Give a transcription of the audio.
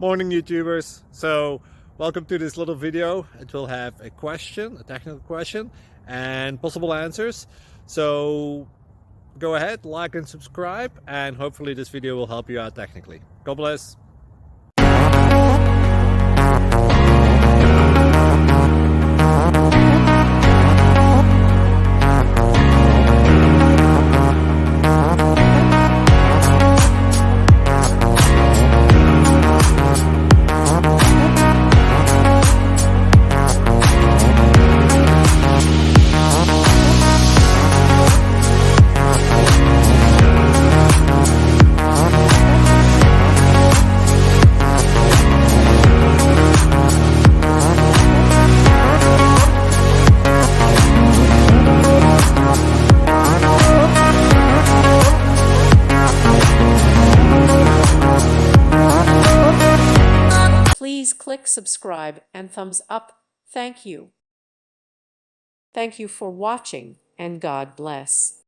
Morning YouTubers. So welcome to this little video. It will have a question, a technical question, and possible answers. So go ahead, like and subscribe, and hopefully this video will help you out technically. God bless. Please click subscribe and thumbs up. Thank you. Thank you for watching, and God bless.